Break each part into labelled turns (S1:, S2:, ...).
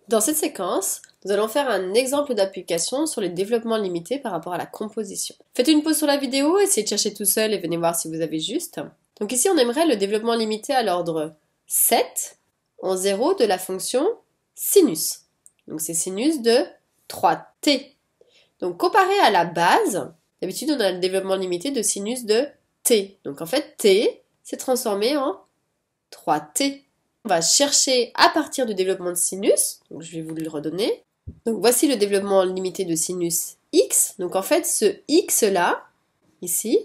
S1: Dans cette séquence, nous allons faire un exemple d'application sur les développements limités par rapport à la composition. Faites une pause sur la vidéo, essayez de chercher tout seul et venez voir si vous avez juste. Donc ici, on aimerait le développement limité à l'ordre 7 en 0 de la fonction sinus. Donc c'est sinus de 3t. Donc comparé à la base, d'habitude on a le développement limité de sinus de t. Donc en fait t s'est transformé en 3t. On va chercher à partir du développement de sinus, donc je vais vous le redonner. Donc voici le développement limité de sinus x. Donc en fait ce x là, ici,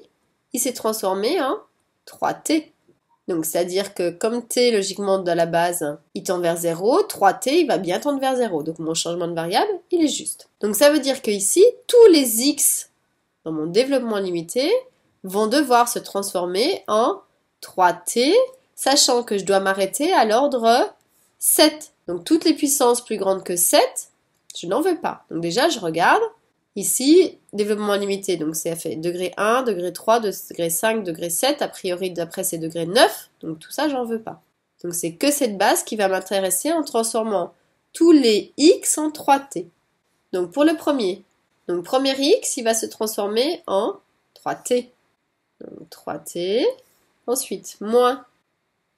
S1: il s'est transformé en 3t. Donc c'est-à-dire que comme t logiquement de la base il tend vers 0, 3t il va bien tendre vers 0. Donc mon changement de variable il est juste. Donc ça veut dire que ici tous les x dans mon développement limité vont devoir se transformer en 3t, sachant que je dois m'arrêter à l'ordre 7. Donc toutes les puissances plus grandes que 7, je n'en veux pas. Donc déjà je regarde. Ici, développement limité, donc ça fait degré 1, degré 3, degré 5, degré 7, a priori d'après c'est degré 9, donc tout ça j'en veux pas. Donc c'est que cette base qui va m'intéresser en transformant tous les x en 3t. Donc pour le premier, donc premier x il va se transformer en 3t. Donc 3t, ensuite moins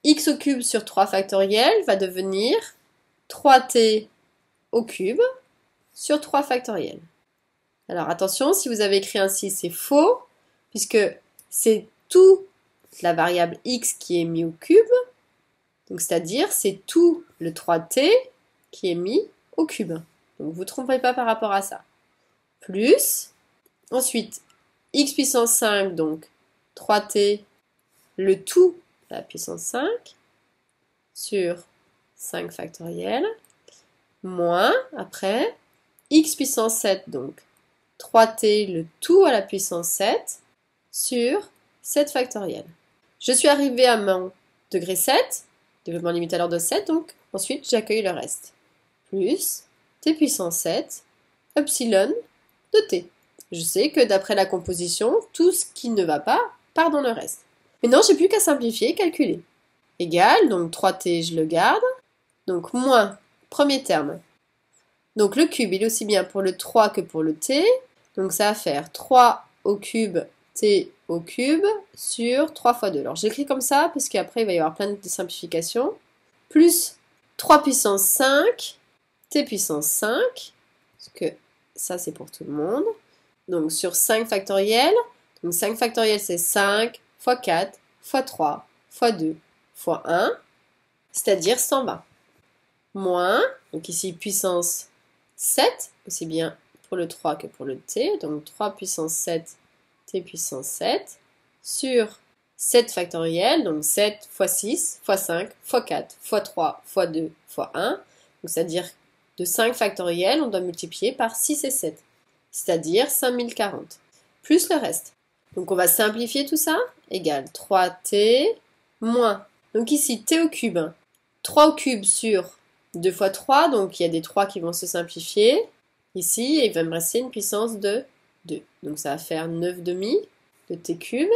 S1: x au cube sur 3 factoriel va devenir 3t au cube sur 3 factoriel. Alors attention, si vous avez écrit ainsi, c'est faux, puisque c'est tout la variable x qui est mis au cube, donc c'est-à-dire c'est tout le 3t qui est mis au cube. Donc vous ne vous trompez pas par rapport à ça. Plus, ensuite, x puissance 5, donc 3t, le tout de la puissance 5, sur 5 factoriel, moins, après, x puissance 7, donc 3t le tout à la puissance 7 sur 7 factoriel. Je suis arrivée à mon degré 7, développement limité à l'ordre de 7, donc ensuite j'accueille le reste. Plus t puissance 7, epsilon de t. Je sais que d'après la composition, tout ce qui ne va pas part dans le reste. Maintenant, j'ai plus qu'à simplifier et calculer. Égal, donc 3t je le garde, donc moins, premier terme. Donc le cube, il est aussi bien pour le 3 que pour le t. Donc ça va faire 3 au cube t au cube sur 3 fois 2. Alors j'écris comme ça parce qu'après il va y avoir plein de simplifications. Plus 3 puissance 5, t puissance 5, parce que ça c'est pour tout le monde. Donc sur 5 factoriel, donc 5 factoriel c'est 5 fois 4 fois 3 fois 2 fois 1, c'est-à-dire 120. Moins, donc ici puissance 7, aussi bien pour le 3 que pour le t, donc 3 puissance 7, t puissance 7, sur 7 factoriel, donc 7 fois 6, fois 5, fois 4, fois 3, fois 2, fois 1, c'est-à-dire de 5 factoriel, on doit multiplier par 6 et 7, c'est-à-dire 5040, plus le reste. Donc on va simplifier tout ça, égale 3t moins, donc ici t au cube, 3 au cube sur 2 fois 3, donc il y a des 3 qui vont se simplifier. Ici, il va me rester une puissance de 2. Donc ça va faire 9 demi de t cube.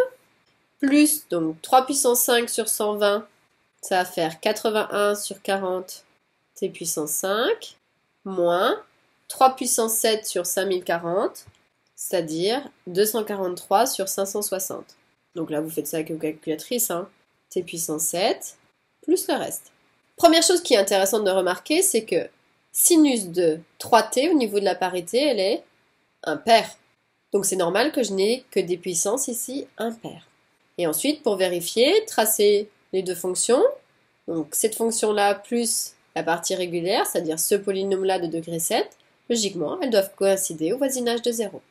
S1: Plus, donc 3 puissance 5 sur 120, ça va faire 81 sur 40 t puissance 5. Moins 3 puissance 7 sur 5040, c'est-à-dire 243 sur 560. Donc là, vous faites ça avec une calculatrice, hein. T puissance 7, plus le reste. Première chose qui est intéressante de remarquer, c'est que sinus de 3t au niveau de la parité, elle est impaire. Donc c'est normal que je n'ai que des puissances ici impaires. Et ensuite, pour vérifier, tracer les deux fonctions. Donc cette fonction-là plus la partie régulière, c'est-à-dire ce polynôme-là de degré 7, logiquement, elles doivent coïncider au voisinage de 0.